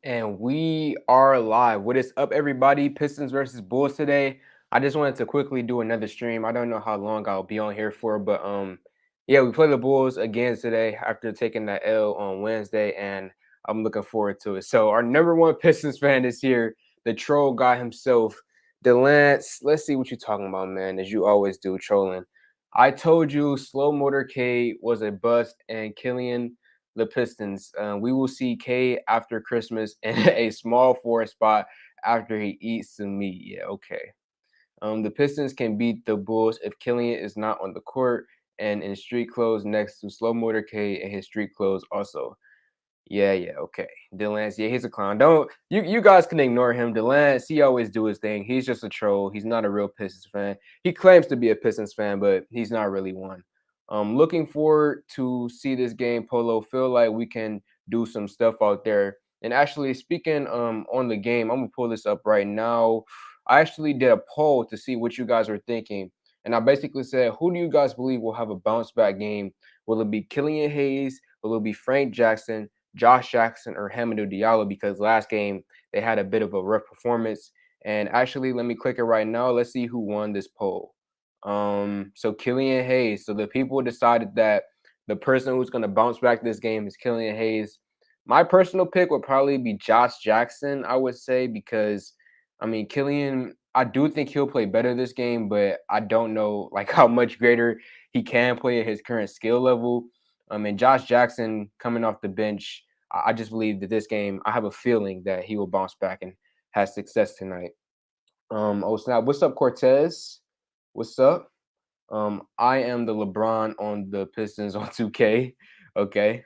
And we are live. What is up, everybody? Pistons versus Bulls today. I just wanted to quickly do another stream. I don't know how long I'll be on here for, but yeah, we play the Bulls again today after taking that L on Wednesday, and I'm looking forward to it. So our number one Pistons fan is here, the troll guy himself, Delance. Let's see what you're talking about, man, as you always do, trolling. I told you Slow Motorcade was a bust, and Killian the Pistons. We will see K after Christmas in a small forward spot after he eats some meat. Yeah, okay. The Pistons can beat the Bulls if Killian is not on the court and in street clothes next to Slow Motor K and his street clothes also. Yeah, okay. Delance, yeah, he's a clown. Don't you guys can ignore him. Delance, he always do his thing. He's just a troll. He's not a real Pistons fan. He claims to be a Pistons fan, but he's not really one. Looking forward to see this game, Polo. Feel like we can do some stuff out there. And actually, speaking on the game, I'm gonna pull this up right now. I actually did a poll to see what you guys were thinking, and I basically said, who do you guys believe will have a bounce back game? Will it be Killian Hayes? Will it be Frank Jackson? Josh Jackson or Hamidou Diallo, because last game they had a bit of a rough performance. And actually, let me click it right now. Let's see who won this poll. So Killian Hayes. So the people decided that the person who's going to bounce back this game is Killian Hayes. My personal pick would probably be Josh Jackson, I would say, because I mean Killian, I do think he'll play better this game, but I don't know like how much greater he can play at his current skill level. And Josh Jackson coming off the bench, I just believe that this game, I have a feeling that he will bounce back and have success tonight. Oh snap! What's up, Cortez? What's up? I am the LeBron on the Pistons on 2K. Okay.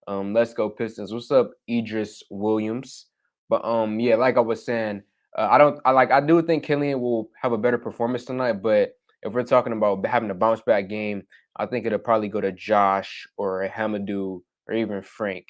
Let's go Pistons. What's up, Idris Williams? But yeah, like I was saying, I do think Killian will have a better performance tonight, but if we're talking about having a bounce back game, I think it'll probably go to Josh or Hamadou or even Frank.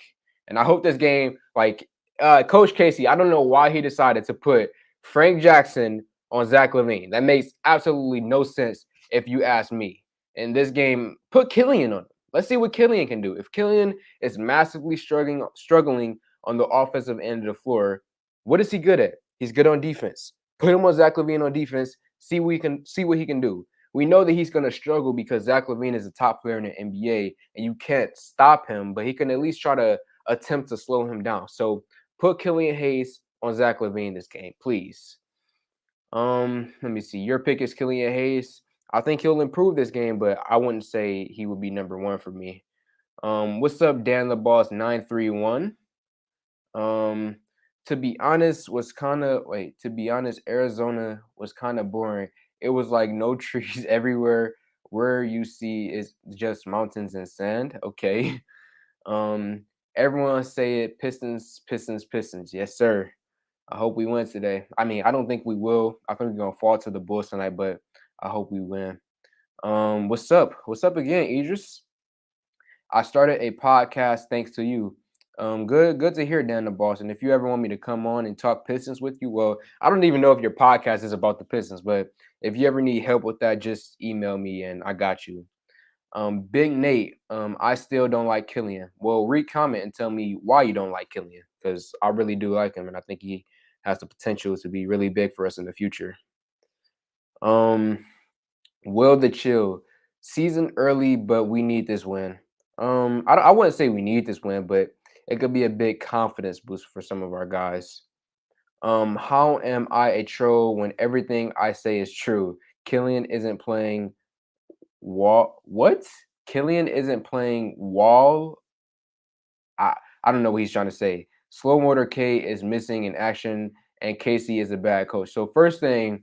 And I hope this game, like Coach Casey, I don't know why he decided to put Frank Jackson on Zach LaVine. That makes absolutely no sense if you ask me. In this game, put Killian on him. Let's see what Killian can do. If Killian is massively struggling on the offensive end of the floor, what is he good at? He's good on defense. Put him on Zach LaVine on defense. See what he can do. We know that he's going to struggle because Zach LaVine is a top player in the NBA, and you can't stop him, but he can at least try to attempt to slow him down. So put Killian Hayes on Zach LaVine this game, please. Let me see. Your pick is Killian Hayes. I think he'll improve this game, but I wouldn't say he would be number one for me. What's up, Dan the Boss 931? Um, to be honest, to be honest, Arizona was kind of boring. It was like no trees everywhere. Where you see is just mountains and sand. Okay. Um, everyone say it, Pistons, Pistons, Pistons. Yes, sir. I hope we win today. I mean, I don't think we will. I think we're gonna fall to the Bulls tonight, but I hope we win. What's up? What's up again, Idris? I started a podcast thanks to you. Good to hear, Dan the Boss. And if you ever want me to come on and talk Pistons with you, well, I don't even know if your podcast is about the Pistons, but if you ever need help with that, just email me and I got you. Big Nate, I still don't like Killian. Well, comment and tell me why you don't like Killian, because I really do like him, and I think he has the potential to be really big for us in the future. Um, Will the chill season early, but we need this win. I wouldn't say we need this win, but it could be a big confidence boost for some of our guys. How am I a troll when everything I say is true? Killian isn't playing wall. What? Killian isn't playing wall. I I don't know what he's trying to say. Slow motor K is missing in action, and Casey is a bad coach. So first thing,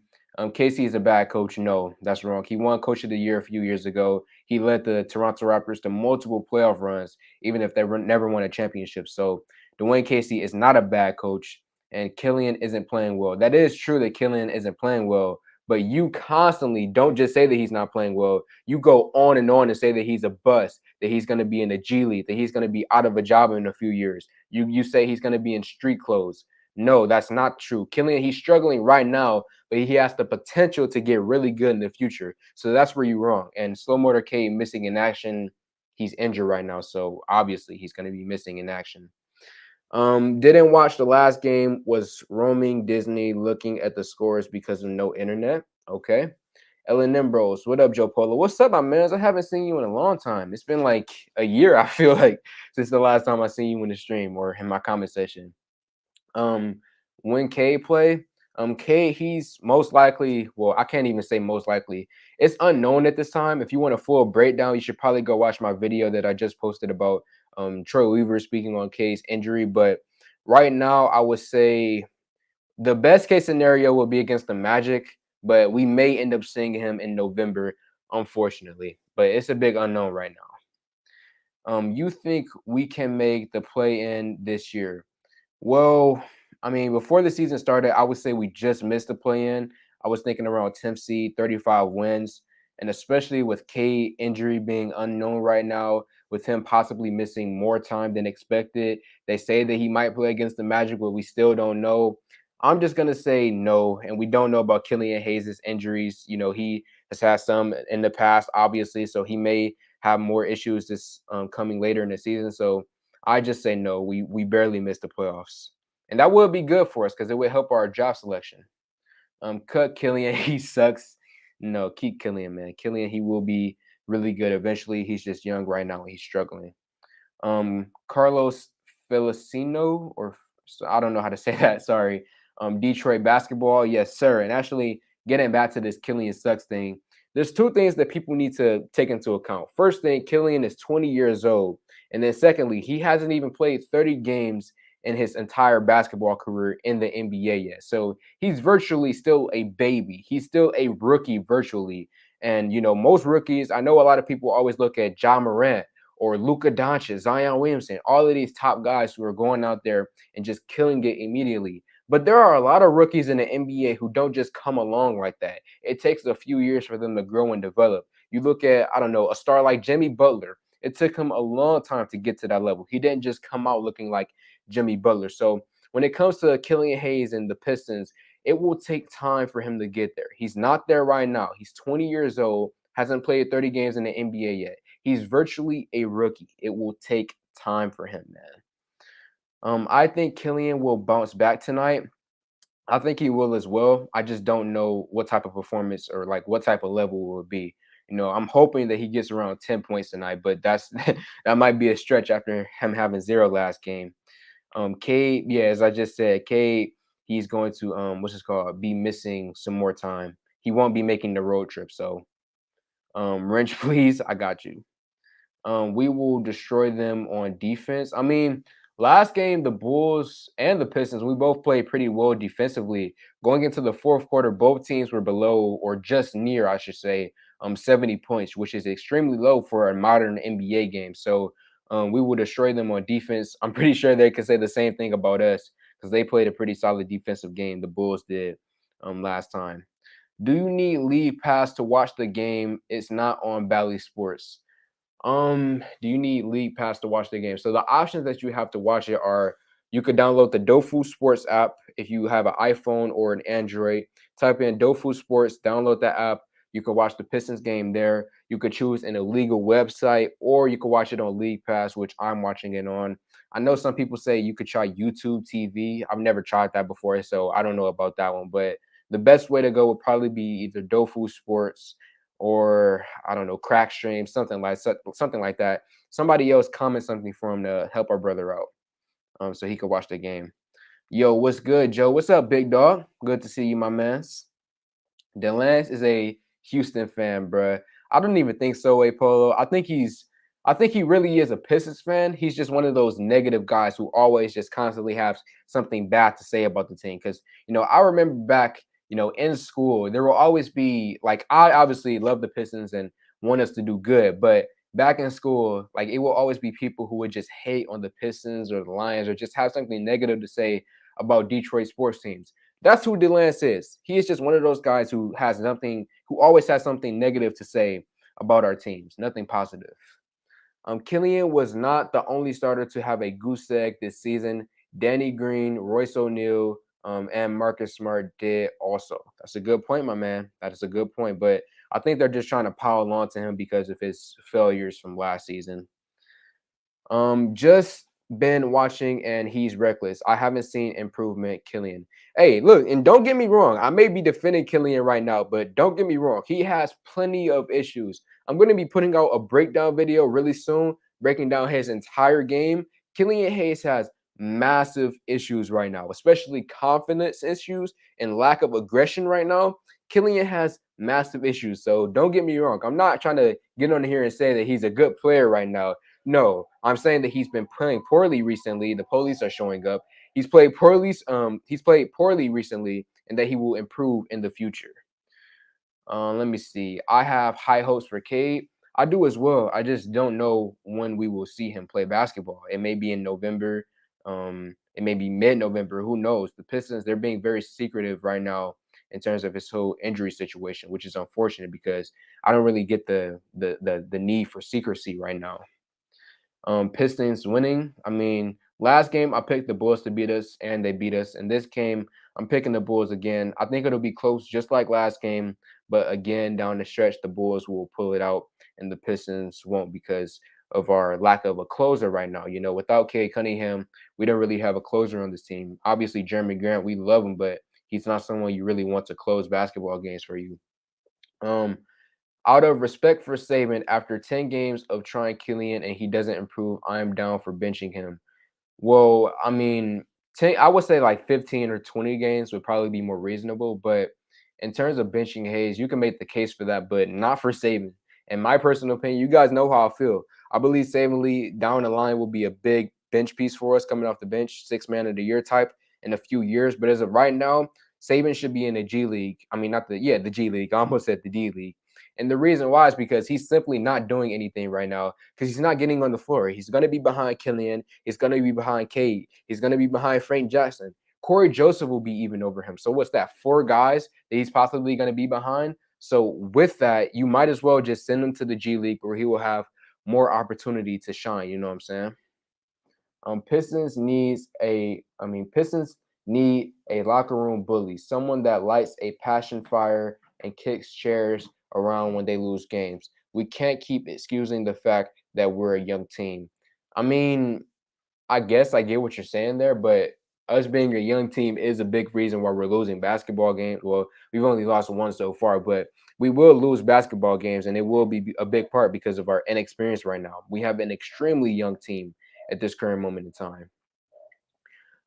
Casey is a bad coach. No, that's wrong. He won Coach of the Year a few years ago. He led the Toronto Raptors to multiple playoff runs, even if they never won a championship. So Dwayne Casey is not a bad coach, and Killian isn't playing well. That is true that Killian isn't playing well, but you constantly don't just say that he's not playing well. You go on and say that he's a bust, that he's going to be in the G League, that he's going to be out of a job in a few years. You say he's going to be in street clothes. No, that's not true. Killian, he's struggling right now, but he has the potential to get really good in the future. So that's where you're wrong. And Slow Motor K missing in action, he's injured right now. So obviously he's going to be missing in action. Didn't watch the last game, was roaming Disney looking at the scores because of no internet. Okay. Ellen Nimbros, what up, Joe Polo? What's up, my man? I haven't seen you in a long time. It's been like a year, I feel like, since the last time I seen you in the stream or in my comment section. Um, when K play, K, he's most likely, well, I can't even say most likely. It's unknown at this time. If you want a full breakdown, you should probably go watch my video that I just posted about Troy Weaver speaking on K's injury. But right now, I would say the best case scenario will be against the Magic, but we may end up seeing him in November, unfortunately. But it's a big unknown right now. You think we can make the play in this year? Well, I mean, before the season started, I would say we just missed the play-in. I was thinking around 10th seed, 35 wins, and especially with K injury being unknown right now, with him possibly missing more time than expected. They say that he might play against the Magic, but we still don't know. I'm just gonna say no, and we don't know about Killian Hayes' injuries. You know, he has had some in the past, obviously, so he may have more issues this coming later in the season. So I just say no. We barely missed the playoffs, and that would be good for us because it would help our draft selection. Cut Killian. He sucks. No, keep Killian, man. Killian, he will be really good eventually. He's just young right now. He's struggling. Carlos Felicino, or I don't know how to say that. Sorry. Detroit basketball. Yes, sir. And actually, getting back to this Killian sucks thing, there's two things that people need to take into account. First thing, Killian is 20 years old. And then secondly, he hasn't even played 30 games in his entire basketball career in the NBA yet. So he's virtually still a baby. He's still a rookie virtually. And, you know, most rookies, I know a lot of people always look at Ja Morant or Luka Doncic, Zion Williamson, all of these top guys who are going out there and just killing it immediately. But there are a lot of rookies in the NBA who don't just come along like that. It takes a few years for them to grow and develop. You look at, I don't know, a star like Jimmy Butler. It took him a long time to get to that level. He didn't just come out looking like Jimmy Butler. So when it comes to Killian Hayes and the Pistons, it will take time for him to get there. He's not there right now. He's 20 years old, hasn't played 30 games in the NBA yet. He's virtually a rookie. It will take time for him, man. I think Killian will bounce back tonight. I think he will as well. I just don't know what type of performance or like what type of level it will be. You know, I'm hoping that he gets around 10 points tonight, but that's that might be a stretch after him having zero last game. Cade, yeah, as I just said, Cade, he's going to what's it called, be missing some more time. He won't be making the road trip. So wrench, please, I got you. We will destroy them on defense. I mean, last game, the Bulls and the Pistons, we both played pretty well defensively. Going into the fourth quarter, both teams were below or just near, I should say, 70 points, which is extremely low for a modern NBA game. So we will destroy them on defense. I'm pretty sure they could say the same thing about us because they played a pretty solid defensive game. The Bulls did last time. Do you need league pass to watch the game? It's not on Bally Sports. Do you need League Pass to watch the game? So the options that you have to watch it are you could download the Dofu Sports app if you have an iPhone or an Android. Type in Dofu Sports, download that app. You can watch the Pistons game there. You could choose an illegal website, or you could watch it on League Pass, which I'm watching it on. I know some people say you could try YouTube TV. I've never tried that before, so I don't know about that one. But the best way to go would probably be either Dofu Sports or I don't know, crack stream, something like that. Somebody else comment something for him to help our brother out, so he could watch the game. Yo, what's good, Joe? What's up, big dog? Good to see you, my mans. Delance is a Houston fan, bruh. I don't even think so, A Polo. I think he really is a Pistons fan. He's just one of those negative guys who always just constantly have something bad to say about the team. Because I remember back, in school, there will always be like I obviously love the Pistons and want us to do good, but back in school, like it will always be people who would just hate on the Pistons or the Lions or just have something negative to say about Detroit sports teams. That's who Delance is. He is just one of those guys who always has something negative to say about our teams, nothing positive. Killian was not the only starter to have a goose egg this season. Danny Green, Royce O'Neal, and Marcus Smart did also. That's a good point, my man. That is a good point. But I think they're just trying to pile on to him because of his failures from last season. Just been watching and he's reckless. I haven't seen improvement, Killian. Hey, look, and don't get me wrong. I may be defending Killian right now, but don't get me wrong. He has plenty of issues. I'm going to be putting out a breakdown video really soon, breaking down his entire game. Killian Hayes has massive issues right now, especially confidence issues and lack of aggression right now. Killian has massive issues. So don't get me wrong. I'm not trying to get on here and say that he's a good player right now. No, I'm saying that he's been playing poorly recently. The police are showing up. He's played poorly recently, and that he will improve in the future. Let me see. I have high hopes for Cade. I do as well. I just don't know when we will see him play basketball. It may be in November. It may be mid-November. Who knows? The Pistons, they're being very secretive right now in terms of his whole injury situation, which is unfortunate because I don't really get the need for secrecy right now. Pistons winning. I mean, last game I picked the Bulls to beat us, and they beat us. And this game, I'm picking the Bulls again. I think it'll be close, just like last game. But again, down the stretch, the Bulls will pull it out, and the Pistons won't because of our lack of a closer right now. You know, without Cade Cunningham, we don't really have a closer on this team. Obviously, Jeremy Grant, we love him, but he's not someone you really want to close basketball games for you. Um, Out of respect for Saban, after 10 games of trying Killian and he doesn't improve, I am down for benching him. Well, I mean, 10, I would say like 15 or 20 games would probably be more reasonable. But in terms of benching Hayes, you can make the case for that, but not for Saban. In my personal opinion, you guys know how I feel. I believe Saban Lee down the line will be a big bench piece for us coming off the bench, 6 man of the year type in a few years. But as of right now, Saban should be in the G League. I mean, not the, yeah, the G League. I almost said the D League. And the reason why is because he's simply not doing anything right now because he's not getting on the floor. He's going to be behind Killian. He's going to be behind Cade. He's going to be behind Frank Jackson. Corey Joseph will be even over him. So what's that? 4 guys that he's possibly going to be behind. So with that, you might as well just send him to the G League where he will have more opportunity to shine. You know what I'm saying? Pistons need a locker room bully, someone that lights a passion fire and kicks chairs around when they lose games. We can't keep excusing the fact that we're a young team. I mean, I guess I get what you're saying there, but us being a young team is a big reason why we're losing basketball games. Well, we've only lost one so far, but we will lose basketball games, and it will be a big part because of our inexperience right now. We have an extremely young team at this current moment in time.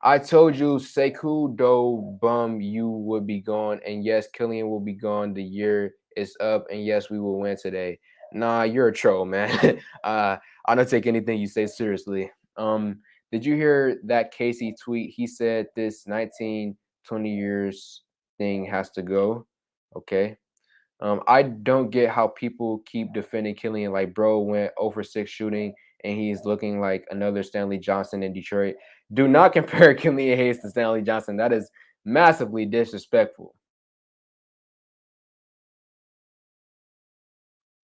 I told you Sekou Do Bum you would be gone, and yes, Killian will be gone. The year is up, and yes, we will win today. Nah, you're a troll, man. I don't take anything you say seriously. Did you hear that Casey tweet? He said this 19, 20 years thing has to go. Okay. I don't get how people keep defending Killian. Like, bro went over 6 shooting, and he's looking like another Stanley Johnson in Detroit. Do not compare Killian Hayes to Stanley Johnson. That is massively disrespectful.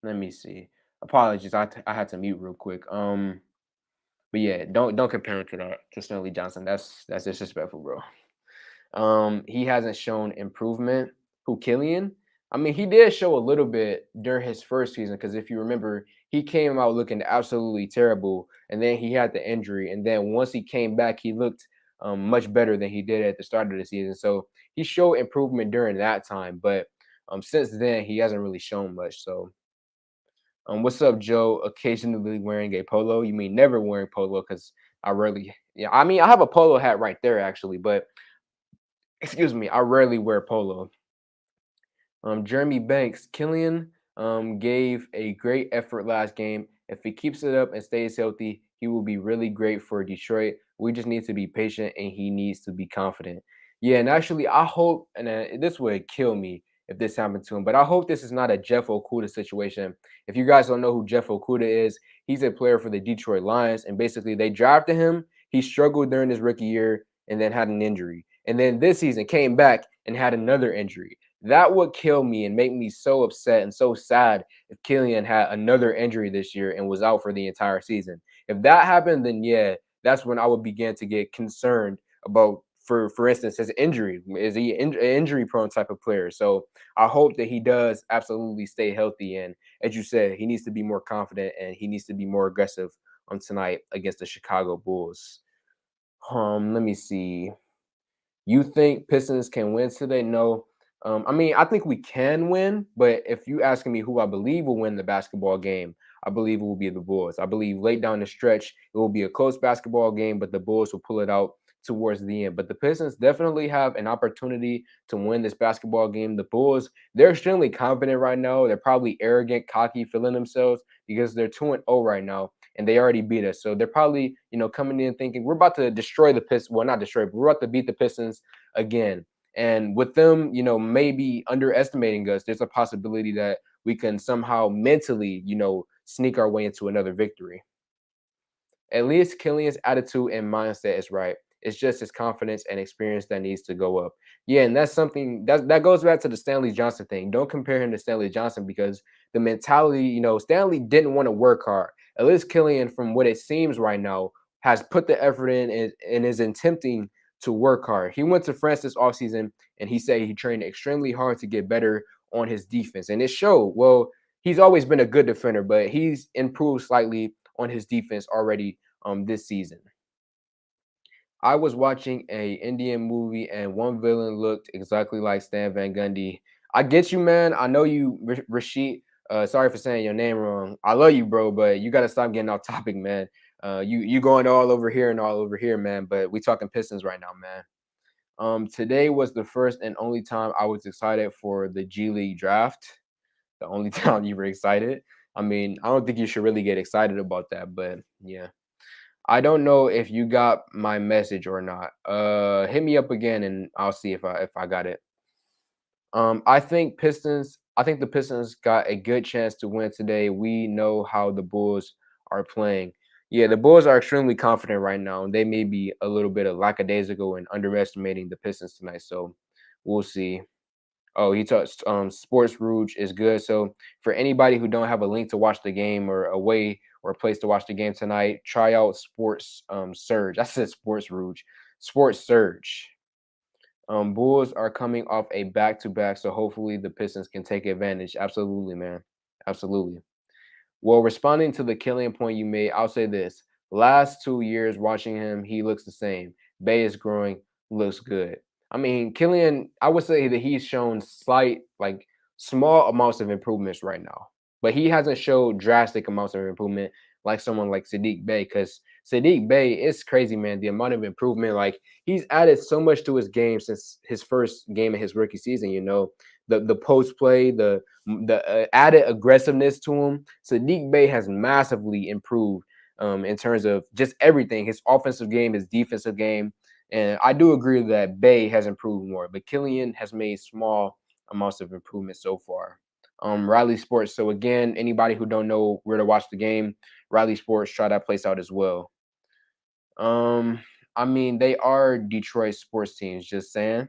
Let me see. Apologies, I had to mute real quick. But yeah, don't compare him to that to Stanley Johnson. That's disrespectful, bro. He hasn't shown improvement. Who, Killian? I mean, he did show a little bit during his first season because if you remember, he came out looking absolutely terrible, and then he had the injury, and then once he came back, he looked much better than he did at the start of the season. So he showed improvement during that time, but since then he hasn't really shown much. So, what's up, Joe? Occasionally wearing a polo. You mean never wearing polo? Because I rarely. Yeah, I mean I have a polo hat right there actually, but excuse me, I rarely wear polo. Jeremy Banks, Killian gave a great effort last game. If he keeps it up and stays healthy, he will be really great for Detroit. We just need to be patient and he needs to be confident. Yeah, and actually, I hope, and this would kill me if this happened to him, but I hope this is not a Jeff Okuda situation. If you guys don't know who Jeff Okuda is, he's a player for the Detroit Lions, and basically they drafted him. He struggled during his rookie year and then had an injury. And then this season came back and had another injury. That would kill me and make me so upset and so sad if Killian had another injury this year and was out for the entire season. If that happened, then yeah, that's when I would begin to get concerned about, for instance, his injury. Is he an injury prone type of player? So I hope that he does absolutely stay healthy. And as you said, he needs to be more confident and he needs to be more aggressive tonight against the Chicago Bulls. Let me see. You think Pistons can win today? No. I mean, I think we can win, but if you asking me who I believe will win the basketball game, I believe it will be the Bulls. I believe late down the stretch, it will be a close basketball game, but the Bulls will pull it out towards the end. But the Pistons definitely have an opportunity to win this basketball game. The Bulls, they're extremely confident right now. They're probably arrogant, cocky, feeling themselves because they're 2-0 right now and they already beat us. So they're probably, coming in thinking we're about to destroy the Pistons. Well, not destroy, but we're about to beat the Pistons again. And with them, maybe underestimating us, there's a possibility that we can somehow mentally, sneak our way into another victory. At least Killian's attitude and mindset is right. It's just his confidence and experience that needs to go up. Yeah, and that's something that goes back to the Stanley Johnson thing. Don't compare him to Stanley Johnson because the mentality, Stanley didn't want to work hard. At least Killian, from what it seems right now, has put the effort in and is attempting to work hard. He went to France this offseason and he said he trained extremely hard to get better on his defense. And it showed. Well, he's always been a good defender, but he's improved slightly on his defense already this season. I was watching a Indian movie and one villain looked exactly like Stan Van Gundy. I get you, man. I know you, Rashid. Sorry for saying your name wrong. I love you, bro, but you got to stop getting off topic, man. You going all over here and all over here, man. But we talking Pistons right now, man. Today was the first and only time I was excited for the G League draft. The only time you were excited. I mean, I don't think you should really get excited about that, but yeah. I don't know if you got my message or not. Hit me up again and I'll see if I got it. I think the Pistons got a good chance to win today. We know how the Bulls are playing. Yeah, the Bulls are extremely confident right now. They may be a little bit of lackadaisical and underestimating the Pistons tonight. So we'll see. Oh, he touched Sports Rouge is good. So for anybody who don't have a link to watch the game or a way or a place to watch the game tonight, try out Sports Surge. I said Sports Rouge. Sports Surge. Bulls are coming off a back-to-back, so hopefully the Pistons can take advantage. Absolutely, man. Absolutely. Well, responding to the Killian point you made, I'll say this. Last 2 years watching him, he looks the same. Bay is growing, looks good. I mean, Killian, I would say that he's shown slight, like small amounts of improvements right now. But he hasn't showed drastic amounts of improvement like someone like Sadiq Bey. Because Sadiq Bey, it's crazy, man. The amount of improvement, like he's added so much to his game since his first game of his rookie season, the post play, the added aggressiveness to him. Sadiq Bey has massively improved in terms of just everything, his offensive game, his defensive game. And I do agree that Bey has improved more, but Killian has made small amounts of improvement so far. Riley Sports. So again, anybody who don't know where to watch the game, Riley Sports, try that place out as well. I mean, they are Detroit sports teams, just saying.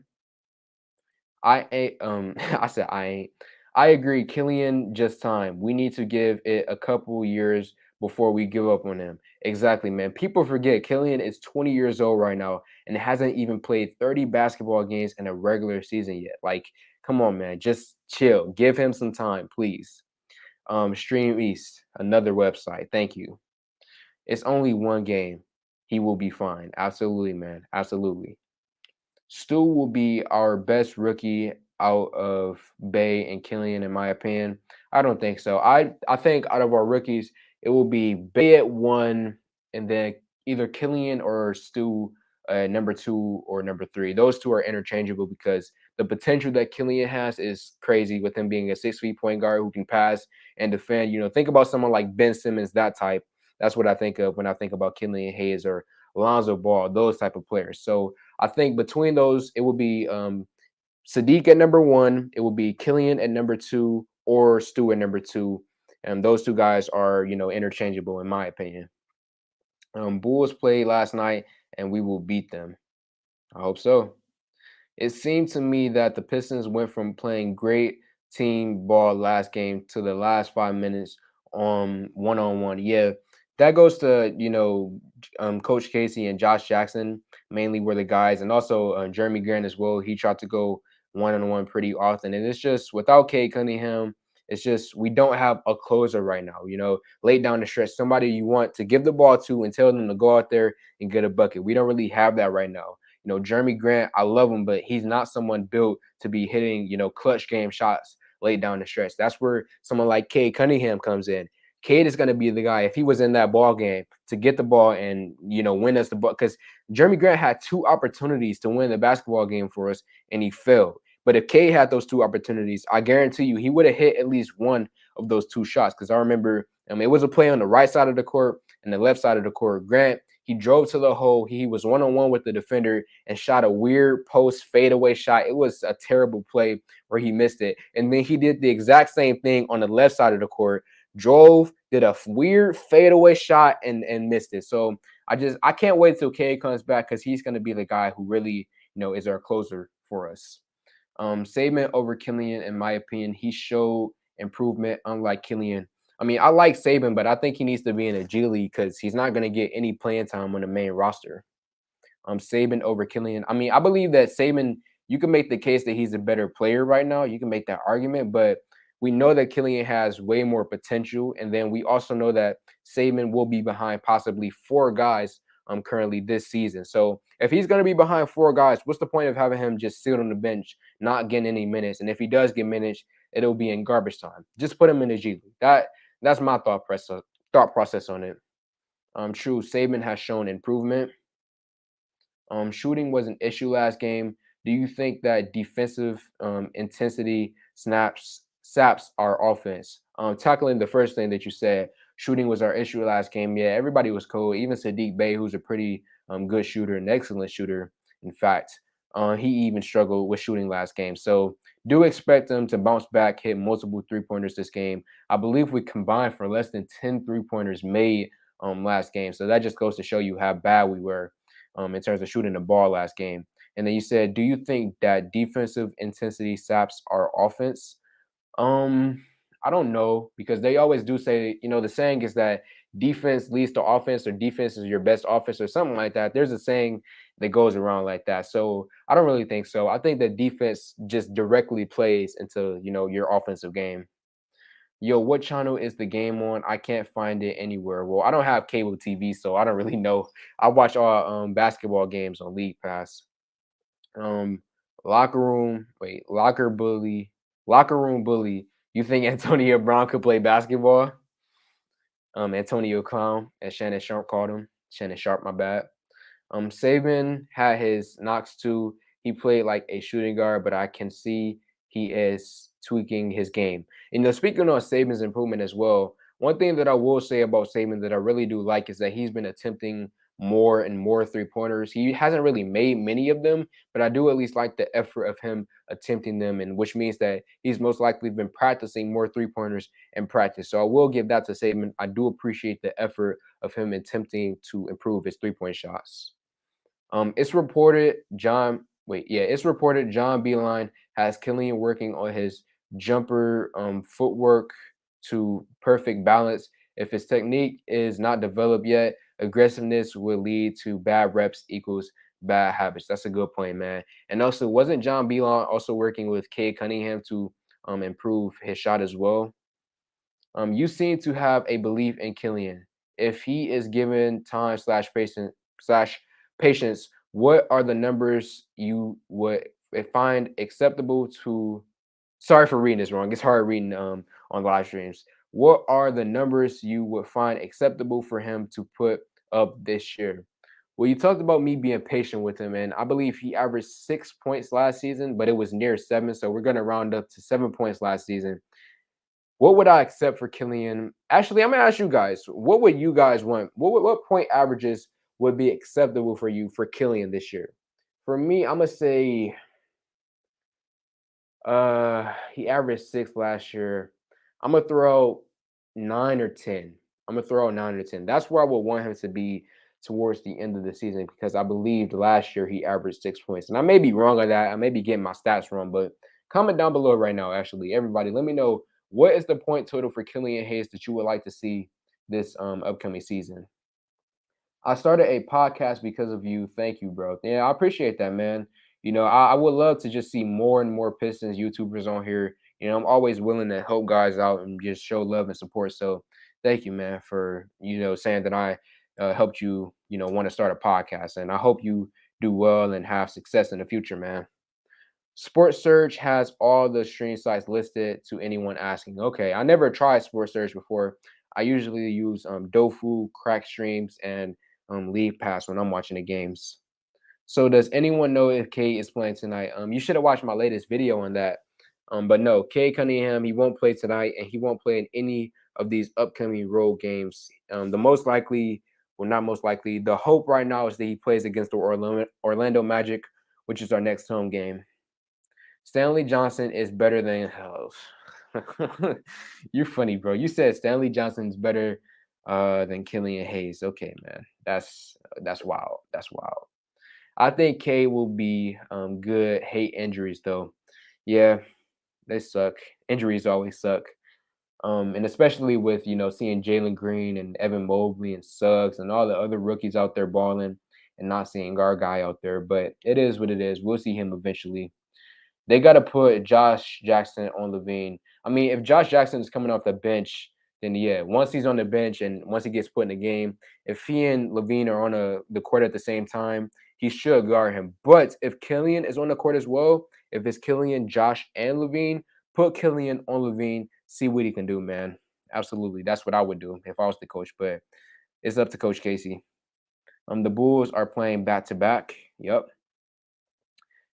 I ain't I said I ain't. I agree, Killian, just time. We need to give it a couple years before we give up on him. Exactly, man. People forget Killian is 20 years old right now and hasn't even played 30 basketball games in a regular season yet. Like, come on, man. Just chill. Give him some time, please. Stream East, another website. Thank you. It's only one game. He will be fine. Absolutely, man. Absolutely. Stu will be our best rookie out of Bay and Killian, in my opinion. I don't think so. I think out of our rookies, it will be Bay at one, and then either Killian or Stu number two or number three. Those two are interchangeable because the potential that Killian has is crazy with him being a 6 feet point guard who can pass and defend. Think about someone like Ben Simmons, that type. That's what I think of when I think about Killian Hayes or Lonzo Ball, those type of players. So I think between those, it will be Sadiq at number one, it will be Killian at number two, or Stu at number two. And those two guys are, interchangeable in my opinion. Bulls played last night, and we will beat them. I hope so. It seemed to me that the Pistons went from playing great team ball last game to the last 5 minutes on one-on-one. Yeah, that goes to Coach Casey and Josh Jackson mainly were the guys, and also Jeremy Grant as well. He tried to go one-on-one pretty often, and it's just without Cade Cunningham It's just we don't have a closer right now. Late down the stretch, somebody you want to give the ball to and tell them to go out there and get a bucket. We don't really have that right now. Jeremy Grant, I love him, but he's not someone built to be hitting, clutch game shots late down the stretch. That's where someone like Cade Cunningham comes in. Cade is going to be the guy, if he was in that ball game, to get the ball and, win us the ball. Because Jeremy Grant had 2 opportunities to win the basketball game for us, and he failed. But if Cade had those 2 opportunities, I guarantee you he would have hit at least one of those 2 shots. Because I remember it was a play on the right side of the court and the left side of the court. Grant, he drove to the hole. He was one-on-one with the defender and shot a weird post fadeaway shot. It was a terrible play where he missed it. And then he did the exact same thing on the left side of the court. Drove, did a weird fadeaway shot and missed it. So I can't wait till Cade comes back because he's going to be the guy who really, is our closer for us. Saban over Killian, in my opinion, he showed improvement, unlike Killian. I mean, I like Saban, but I think he needs to be in a G League because he's not going to get any playing time on the main roster. Saban over Killian. I mean, I believe that Saban, you can make the case that he's a better player right now. You can make that argument, but we know that Killian has way more potential. And then we also know that Saban will be behind possibly 4 guys currently this season. So if he's going to be behind 4 guys, what's the point of having him just sit on the bench, not getting any minutes? And if he does get minutes, it'll be in garbage time. Just put him in the G League. That's my thought process on it. True, Saban has shown improvement. Shooting was an issue last game. Do you think that defensive intensity saps our offense? Tackling the first thing that you said, shooting was our issue last game. Yeah, everybody was cold. Even Sadiq Bey, who's a pretty good shooter, an excellent shooter, in fact. He even struggled with shooting last game. So do expect them to bounce back, hit multiple 3-pointers this game. I believe we combined for less than 10 3-pointers made last game. So that just goes to show you how bad we were in terms of shooting the ball last game. And then you said, do you think that defensive intensity saps our offense? I don't know, because they always do say, the saying is that defense leads to offense, or defense is your best offense, or something like that. There's a saying that goes around like that. So I don't really think so. I think that defense just directly plays into, your offensive game. Yo, what channel is the game on? I can't find it anywhere. Well, I don't have cable TV, so I don't really know. I watch all basketball games on League Pass. Um, locker room bully. You think Antonio Brown could play basketball? Antonio Clown, as Shannon Sharp called him. Shannon Sharp, my bad. Saban had his knocks too. He played like a shooting guard, but I can see he is tweaking his game. Speaking on Saban's improvement as well, one thing that I will say about Saban that I really do like is that he's been attempting more and more 3-pointers. He hasn't really made many of them, but I do at least like the effort of him attempting them, and which means that he's most likely been practicing more 3-pointers in practice. So I will give that to Saban. I do appreciate the effort of him attempting to improve his 3-point shots. It's reported John Beeline has Killian working on his jumper footwork to perfect balance. If his technique is not developed yet, aggressiveness will lead to bad reps equals bad habits. That's a good point, man. And also, wasn't John Beeline also working with Cade Cunningham to improve his shot as well? You seem to have a belief in Killian. If he is given time /patience, what are the numbers you would find acceptable to? Sorry for reading this wrong. It's hard reading on live streams. What are the numbers you would find acceptable for him to put up this year? Well, you talked about me being patient with him, and I believe he averaged 6 points last season, but it was near 7, so we're going to round up to 7 points last season. What would I accept for Killian? Actually, I'm gonna ask you guys. What would you guys want? What point averages would be acceptable for you for Killian this year? For me, I'm gonna say he averaged 6 last year. I'm gonna throw 9 or 10. I'm gonna throw 9 or 10. That's where I would want him to be towards the end of the season, because I believed last year he averaged 6 points. And I may be wrong on that. I may be getting my stats wrong, but comment down below right now. Actually, everybody, let me know, what is the point total for Killian Hayes that you would like to see this upcoming season? I started a podcast because of you. Thank you, bro. Yeah, I appreciate that, man. I would love to just see more and more Pistons YouTubers on here I'm always willing to help guys out and just show love and support. So thank you, man, for saying that I helped you, want to start a podcast, and I hope you do well and have success in the future, man. Sports Search has all the stream sites listed to anyone asking. Okay, I never tried Sports Search before. I usually use Dofu, Crack Streams, and League Pass when I'm watching the games. So does anyone know if K is playing tonight? You should have watched my latest video on that. But no, K Cunningham, he won't play tonight, and he won't play in any of these upcoming road games. The most likely, well, not most likely, the hope right now is that he plays against the Orlando Magic, which is our next home game. Stanley Johnson is better than You're funny, bro. You said Stanley Johnson's better than Killian Hayes. Okay, man. That's wild. That's wild. I think K will be good. Hate injuries though. Yeah, they suck. Injuries always suck. And especially with seeing Jalen Green and Evan Mobley and Suggs and all the other rookies out there balling and not seeing our guy out there. But it is what it is. We'll see him eventually. They got to put Josh Jackson on Levine. I mean, if Josh Jackson is coming off the bench, then yeah, once he's on the bench and once he gets put in the game, if he and Levine are on the court at the same time, he should guard him. But if Killian is on the court as well, if it's Killian, Josh, and Levine, put Killian on Levine, see what he can do, man. Absolutely. That's what I would do if I was the coach, but it's up to Coach Casey. The Bulls are playing back to back. Yep.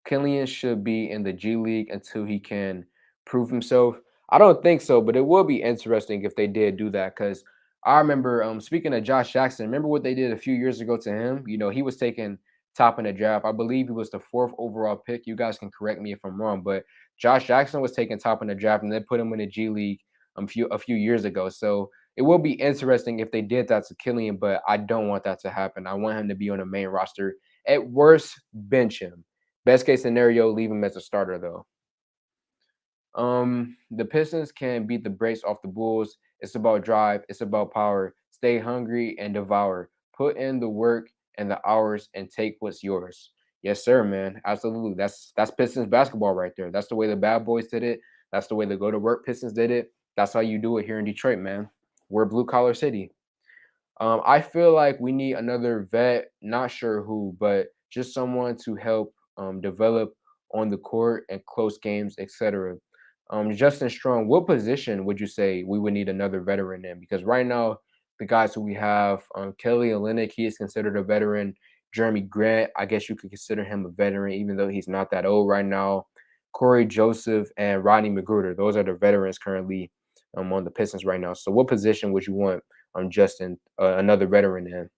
Killian should be in the G League until he can prove himself. I don't think so, but it will be interesting if they did do that because I remember speaking of Josh Jackson, remember what they did a few years ago to him? He was taken top in the draft. I believe he was the fourth overall pick. You guys can correct me if I'm wrong, but Josh Jackson was taken top in the draft and they put him in the G League a few years ago. So it will be interesting if they did that to Killian, but I don't want that to happen. I want him to be on the main roster. At worst, bench him. Best case scenario, leave him as a starter though. The Pistons can beat the brakes off the Bulls. It's about drive, it's about power. Stay hungry and devour. Put in the work and the hours and take what's yours. Yes, sir, man. Absolutely. That's Pistons basketball right there. That's the way the bad boys did it. That's the way the go to work Pistons did it. That's how you do it here in Detroit, man. We're blue collar city. I feel like we need another vet, not sure who, but just someone to help develop on the court and close games, etc. Justin Strong, what position would you say we would need another veteran in? Because right now, the guys who we have, Kelly Olynyk, he is considered a veteran. Jeremy Grant, I guess you could consider him a veteran, even though he's not that old right now. Corey Joseph and Rodney McGruder, those are the veterans currently on the Pistons right now. So, what position would you want Justin, another veteran in?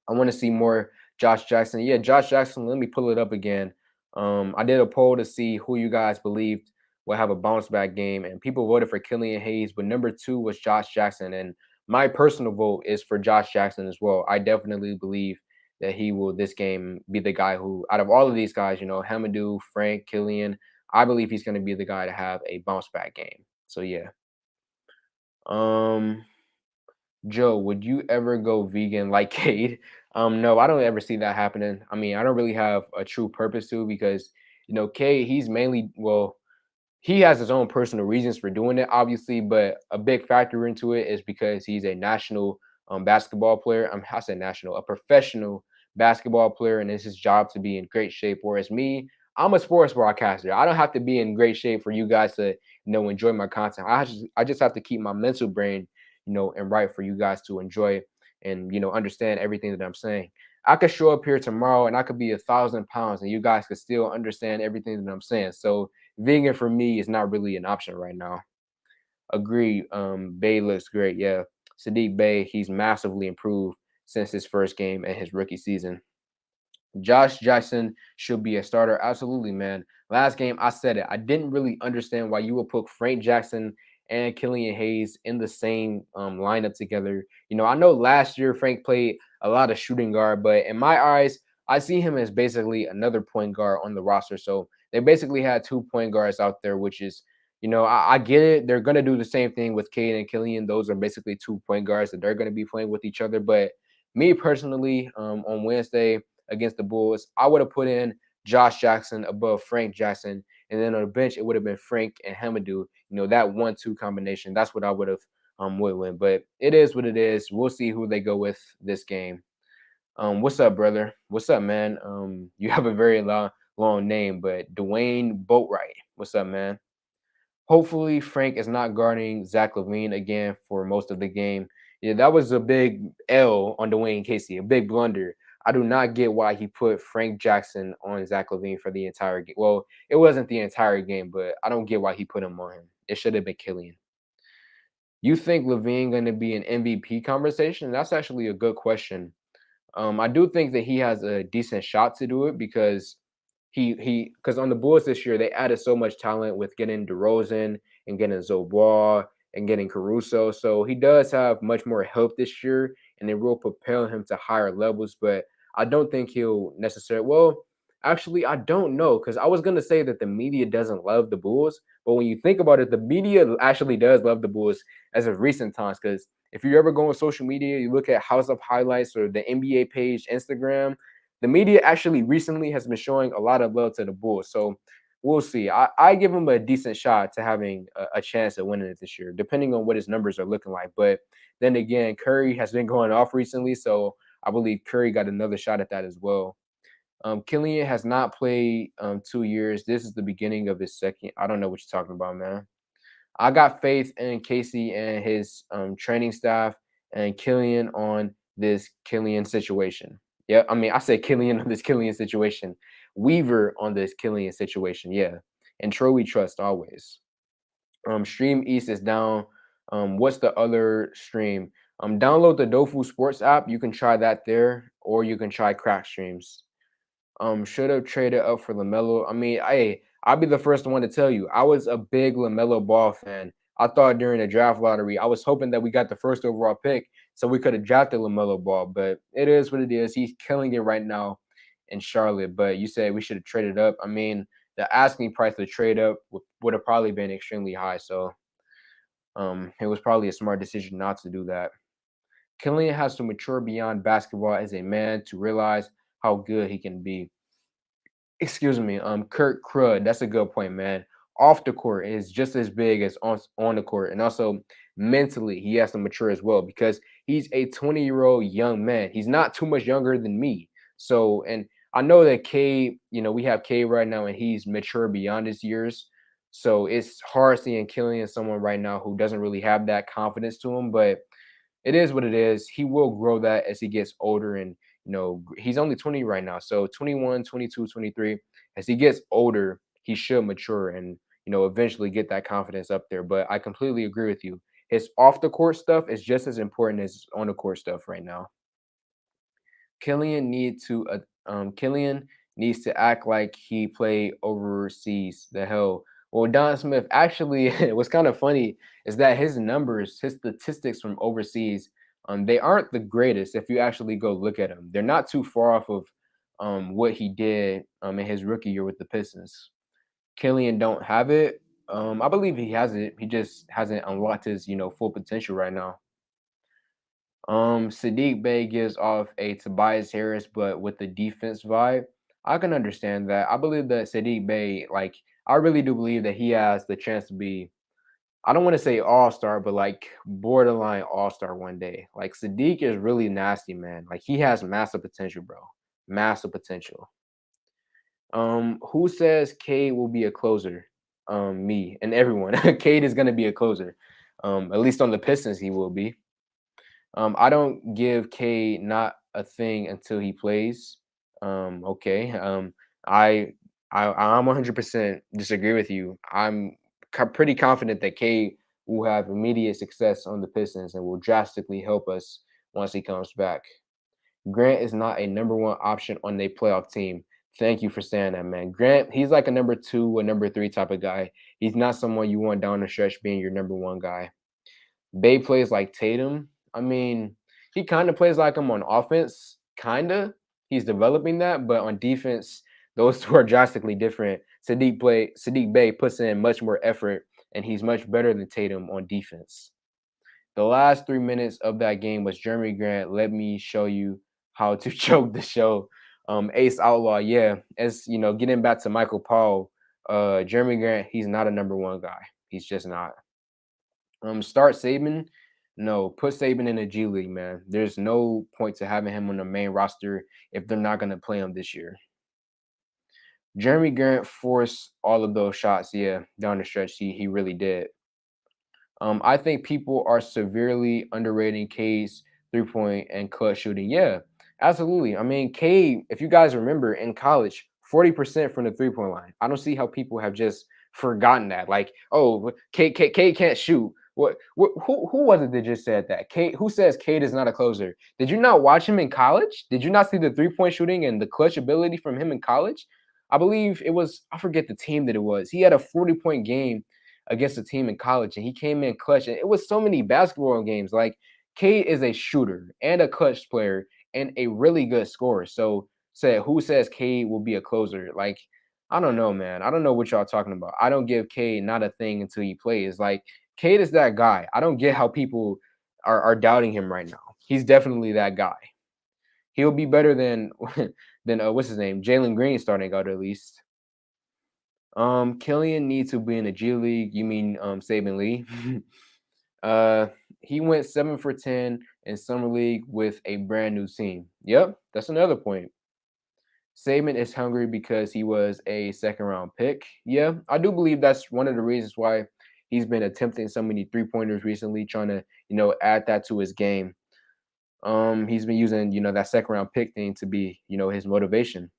I want to see more Josh Jackson. Yeah, Josh Jackson. Let me pull it up again. I did a poll to see who you guys believed will have a bounce back game, and people voted for Killian Hayes, but number 2 was Josh Jackson, and my personal vote is for Josh Jackson as well. I definitely believe that he will this game be the guy who, out of all of these guys, Hamadou, Frank, Killian, I believe he's going to be the guy to have a bounce back game. So yeah. Um, Joe, would you ever go vegan like Cade? No, I don't ever see that happening. I mean, I don't really have a true purpose to because, Cade, he's mainly, well, he has his own personal reasons for doing it, obviously, but a big factor into it is because he's a national basketball player. I said national, a professional basketball player, and it's his job to be in great shape. Whereas me, I'm a sports broadcaster. I don't have to be in great shape for you guys to, enjoy my content. I just have to keep my mental brain, and right for you guys to enjoy and understand everything that I'm saying. I could show up here tomorrow and I could be 1,000 pounds and you guys could still understand everything that I'm saying. So vegan for me is not really an option right now. Agree. Bay looks great. Yeah. Sadiq Bay, he's massively improved since his first game and his rookie season. Josh Jackson should be a starter. Absolutely, man. Last game, I said it. I didn't really understand why you would put Frank Jackson and Killian Hayes in the same lineup together. I know last year Frank played a lot of shooting guard, but in my eyes, I see him as basically another point guard on the roster. So they basically had 2 point guards out there, which is, I get it. They're going to do the same thing with Cade and Killian. Those are basically 2 point guards that they're going to be playing with each other. But me personally, on Wednesday, against the Bulls, I would have put in Josh Jackson above Frank Jackson and then on the bench it would have been Frank and Hamadou. That 1-2 combination. That's what I would have would win. But it is what it is. We'll see who they go with this game. What's up, brother? What's up, man? You have a very long name, but Dwayne Boatwright. What's up, man? Hopefully, Frank is not guarding Zach LaVine again for most of the game. Yeah, that was a big L on Dwayne Casey, a big blunder. I do not get why he put Frank Jackson on Zach LaVine for the entire game. Well, it wasn't the entire game, but I don't get why he put him on him. It should have been Killian. You think LaVine going to be an MVP conversation? That's actually a good question. I do think that he has a decent shot to do it because because on the Bulls this year they added so much talent with getting DeRozan and getting Zobois and getting Caruso. So he does have much more help this year, and it will propel him to higher levels. But I don't think he'll necessarily. Well, actually, I don't know because I was gonna say that the media doesn't love the Bulls, but when you think about it, the media actually does love the Bulls as of recent times. Because if you ever go on social media, you look at House of Highlights or the NBA page, Instagram, the media actually recently has been showing a lot of love to the Bulls. So we'll see. I give him a decent shot to having a chance at winning it this year, depending on what his numbers are looking like. But then again, Curry has been going off recently, so I believe Curry got another shot at that as well. Killian has not played 2 years. This is the beginning of his second. I don't know what you're talking about, man. I got faith in Casey and his training staff and Killian on this Killian situation. Yeah, I mean, I said Killian on this Killian situation. Weaver on this Killian situation. Yeah. And Troy we trust always. Stream East is down. What's the other stream? Download the Dofu Sports app. You can try that there, or you can try Crack Streams. Should have traded up for LaMelo. I mean, I'll be the first one to tell you, I was a big LaMelo Ball fan. I thought during the draft lottery, I was hoping that we got the first overall pick so we could have drafted LaMelo Ball, but it is what it is. He's killing it right now in Charlotte. But you said we should have traded up. I mean, the asking price to trade up would have probably been extremely high. So it was probably a smart decision not to do that. Killian has to mature beyond basketball as a man to realize how good he can be. Excuse me, Kurt Crud. That's a good point, man. Off the court is just as big as on the court, and also mentally, he has to mature as well because he's a 20-year-old young man. He's not too much younger than me. So, and I know that K, we have K right now, and he's mature beyond his years. So it's hard seeing Killian someone right now who doesn't really have that confidence to him, but it is what it is. He will grow that as he gets older and he's only 20 right now. So 21, 22, 23, as he gets older, he should mature and eventually get that confidence up there. But I completely agree with you. His off the court stuff is just as important as on the court stuff right now. Killian needs to act like he played overseas. The hell. Well, Don Smith, actually, what's kind of funny is that his numbers, his statistics from overseas, they aren't the greatest if you actually go look at them. They're not too far off of what he did in his rookie year with the Pistons. Killian don't have it. I believe he has it. He just hasn't unlocked his, full potential right now. Sadiq Bey gives off a Tobias Harris, but with the defense vibe. I can understand that. I believe that Sadiq Bey, I really do believe that he has the chance to be, I don't want to say all-star, but borderline all-star one day. Like Sadiq is really nasty, man. Like he has massive potential, bro. Massive potential. Who says Cade will be a closer? Me and everyone. Cade is gonna be a closer. At least on the Pistons, he will be. I don't give K not a thing until he plays. Okay. I'm 100% disagree with you. I'm pretty confident that K will have immediate success on the Pistons and will drastically help us once he comes back. Grant is not a number one option on a playoff team. Thank you for saying that, man. Grant, he's like a number 2 or number 3 type of guy. He's not someone you want down the stretch being your number 1 guy. Bay plays like Tatum. I mean, he kind of plays like him on offense, kind of. He's developing that, but on defense, those two are drastically different. Sadiq Bey puts in much more effort, and he's much better than Tatum on defense. The last 3 minutes of that game was Jeremy Grant. Let me show you how to choke the show. Ace Outlaw, yeah. As getting back to Michael Paul, Jeremy Grant, he's not a number one guy. He's just not. Start Saban. No, put Saban in the G League, man. There's no point to having him on the main roster if they're not gonna play him this year. Jeremy Grant forced all of those shots, yeah, down the stretch. He really did. I think people are severely underrating Cade's 3-point and clutch shooting. Yeah, absolutely. I mean, Cade, if you guys remember in college, 40% from the 3-point line. I don't see how people have just forgotten that. Like, oh, Cade can't shoot. Who was it that just said that? Cade, who says Cade is not a closer? Did you not watch him in college? Did you not see the 3-point shooting and the clutch ability from him in college? I believe it was, I forget the team that it was. He had a 40-point game against a team in college, and he came in clutch. And it was so many basketball games. Like Cade is a shooter and a clutch player and a really good scorer. So said who says Cade will be a closer? Like I don't know, man. I don't know what y'all talking about. I don't give Cade not a thing until he plays. Like Cade is that guy. I don't get how people are doubting him right now. He's definitely that guy. He'll be better than than what's his name, Jalen Green starting out at least. Killian needs to be in the G League. You mean Saban Lee? uh, he went 7 for 10 in summer league with a brand new team. Yep, that's another point. Saban is hungry because he was a second round pick. Yeah, I do believe that's one of the reasons why he's been attempting so many 3-pointers recently, trying to add that to his game. He's been using that second round pick thing to be his motivation.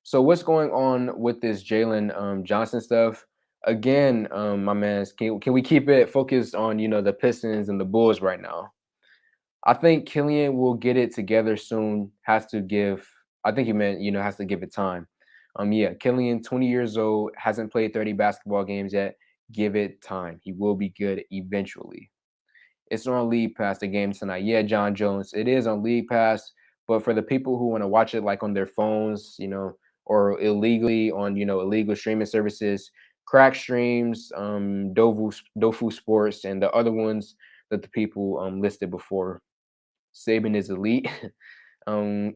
So what's going on with this Jalen Johnson stuff? Again, my man, can we keep it focused on the Pistons and the Bulls right now? I think Killian will get it together soon. Has to give. I think he meant has to give it time. Yeah, Killian, 20 years old, hasn't played 30 basketball games yet. Give it time. He will be good eventually. It's on League Pass, the game tonight. Yeah, John Jones, it is on League Pass, but for the people who want to watch it like on their phones, or illegally on, illegal streaming services, Crack Streams, Dofu Sports, and the other ones that the people listed before. Saban is elite.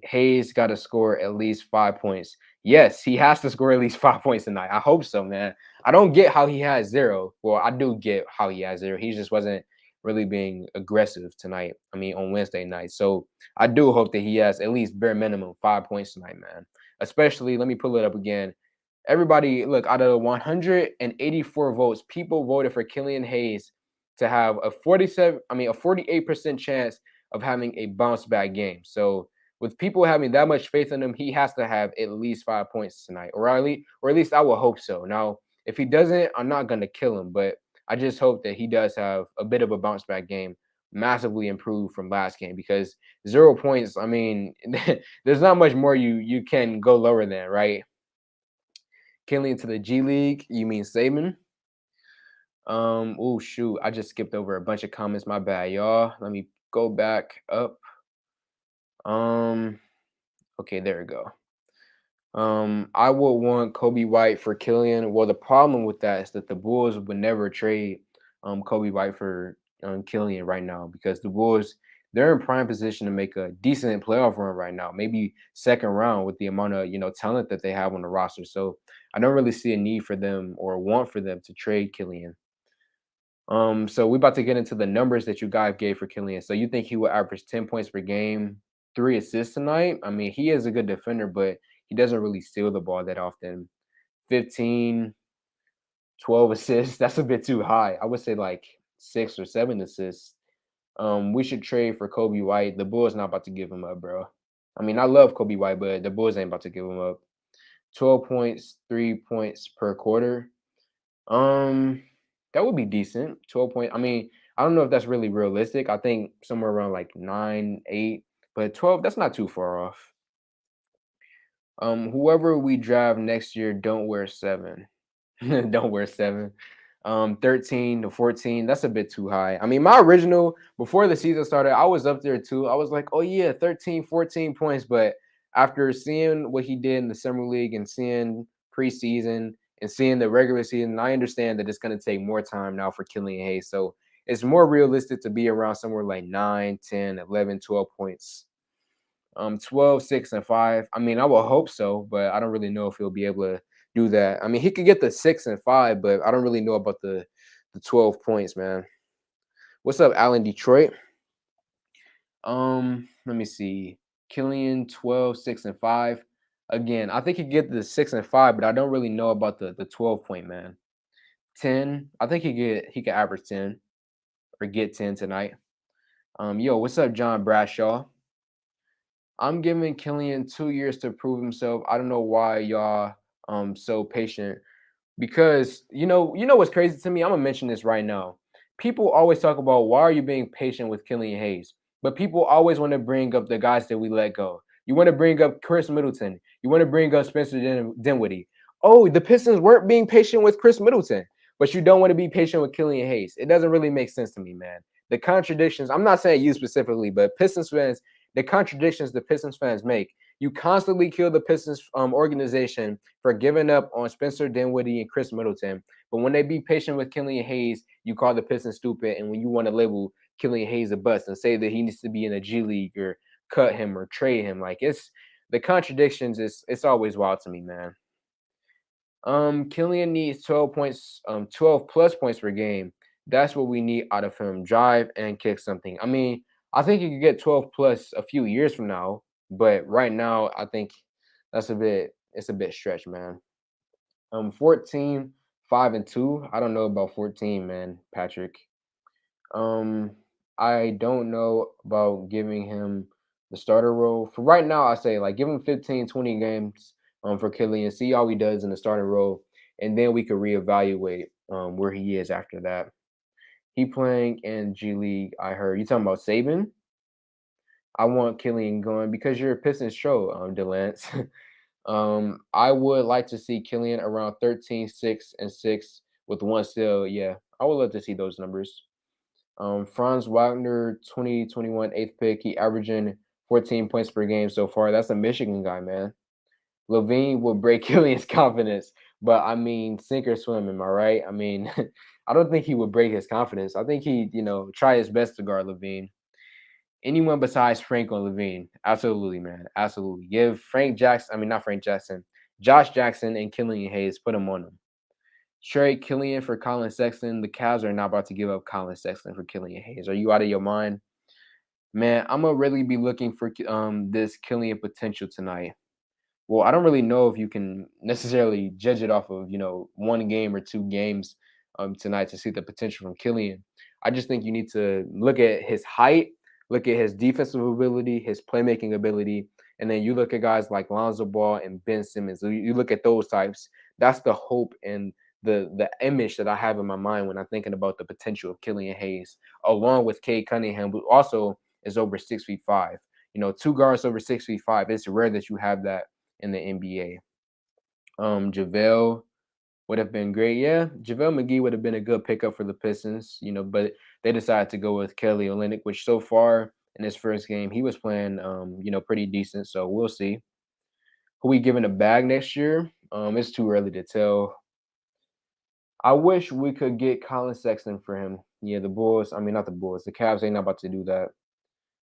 Hayes got to score at least 5 points. Yes, he has to score at least 5 points tonight. I hope so, man. I don't get how he has 0. Well, I do get how he has 0. He just wasn't really being aggressive tonight. I mean, on Wednesday night. So I do hope that he has at least bare minimum 5 points tonight, man. Especially, let me pull it up again. Everybody, look, out of 184 votes, people voted for Killian Hayes to have a 48% chance of having a bounce back game. So with people having that much faith in him, he has to have at least 5 points tonight, or at least I will hope so. Now, if he doesn't, I'm not gonna kill him, but I just hope that he does have a bit of a bounce back game, massively improved from last game, because 0 points, I mean, there's not much more you can go lower than, right? Killing to the G League, you mean Saban? Oh shoot, I just skipped over a bunch of comments. My bad, y'all. Let me go back up. Um, okay, there we go. I would want Kobe White for Killian. Well, the problem with that is that the Bulls would never trade Kobe White for Killian right now, because the Bulls, they're in prime position to make a decent playoff run right now, maybe second round with the amount of talent that they have on the roster. So I don't really see a need for them or want for them to trade Killian. So we're about to get into the numbers that you guys gave for Killian. So you think he will average 10 points per game, 3 assists tonight? I mean, he is a good defender, but he doesn't really steal the ball that often. 15, 12 assists, that's a bit too high. I would say like 6 or 7 assists. We should trade for Kobe White. The Bulls not about to give him up, bro. I mean, I love Kobe White, but the Bulls ain't about to give him up. 12 points, 3 points per quarter. That would be decent. 12 point. I mean, I don't know if that's really realistic. I think somewhere around like 9, 8, but 12, that's not too far off. Whoever we draft next year, don't wear 7. Don't wear 7. 13 to 14, that's a bit too high. I mean, my original before the season started, I was up there too. I was like, oh yeah, 13, 14 points. But after seeing what he did in the summer league and seeing preseason and seeing the regular season, I understand that it's going to take more time now for Killian Hayes. So it's more realistic to be around somewhere like 9, 10, 11, 12 points. 12, 6, and 5. I mean, I will hope so, but I don't really know if he'll be able to do that. I mean, he could get the 6 and 5, but I don't really know about the 12 points, man. What's up, Allen Detroit? Let me see. Killian 12, 6, and 5. Again, I think he could get the 6 and 5, but I don't really know about the 12 point, man. 10. I think he could average 10 or get 10 tonight. Yo, what's up, John Bradshaw? I'm giving Killian 2 years to prove himself. I don't know why y'all so patient because you know what's crazy to me? I'm gonna mention this right now. People always talk about why are you being patient with Killian Hayes, but people always want to bring up the guys that we let go. You want to bring up Chris Middleton. You want to bring up Spencer Dinwiddie. Oh, the Pistons weren't being patient with Chris Middleton, but you don't want to be patient with Killian Hayes. It doesn't really make sense to me, man. The contradictions. I'm not saying you specifically, but Pistons fans. The contradictions the Pistons fans make. You constantly kill the Pistons organization for giving up on Spencer Dinwiddie and Chris Middleton. But when they be patient with Killian Hayes, you call the Pistons stupid. And when you want to label Killian Hayes a bust and say that he needs to be in a G League or cut him or trade him, like it's the contradictions it's always wild to me, man. Killian needs 12 points, 12 plus points per game. That's what we need out of him. Drive and kick something. I mean, I think he could get 12 plus a few years from now, but right now I think it's a bit stretched, man. 14, 5 and 2. I don't know about 14, man, Patrick. Um, I don't know about giving him the starter role. For right now, I say like give him 15, 20 games for Killian, see how he does in the starting role, and then we could reevaluate where he is after that. He playing in G League, I heard. You talking about Saban? I want Killian going because you're a Pistons show, Delance. I would like to see Killian around 13, 6, and 6 with one steal. Yeah, I would love to see those numbers. Franz Wagner, 2021 eighth pick. He averaging 14 points per game so far. That's a Michigan guy, man. Levine will break Killian's confidence, but I mean, sink or swim, am I right? I mean, I don't think he would break his confidence. I think he, try his best to guard Levine. Anyone besides Frank or Levine. Absolutely, man. Absolutely. Give Frank Jackson, I mean, not Frank Jackson, Josh Jackson and Killian Hayes, put them on them. Trade Killian for Colin Sexton. The Cavs are not about to give up Colin Sexton for Killian Hayes. Are you out of your mind? Man, I'm gonna really be looking for this Killian potential tonight. Well, I don't really know if you can necessarily judge it off of, one game or two games tonight to see the potential from Killian. I just think you need to look at his height, look at his defensive ability, his playmaking ability, and then you look at guys like Lonzo Ball and Ben Simmons. You look at those types. That's the hope and the image that I have in my mind when I'm thinking about the potential of Killian Hayes, along with Cade Cunningham, who also is over 6'5". Two guards over 6'5". It's rare that you have that in the NBA. JaVale would have been great. Yeah, JaVale McGee would have been a good pickup for the Pistons, but they decided to go with Kelly Olynyk, which so far in his first game, he was playing, pretty decent. So we'll see. Who we giving a bag next year? It's too early to tell. I wish we could get Colin Sexton for him. Yeah, the Bulls, I mean, not the Bulls, the Cavs ain't about to do that.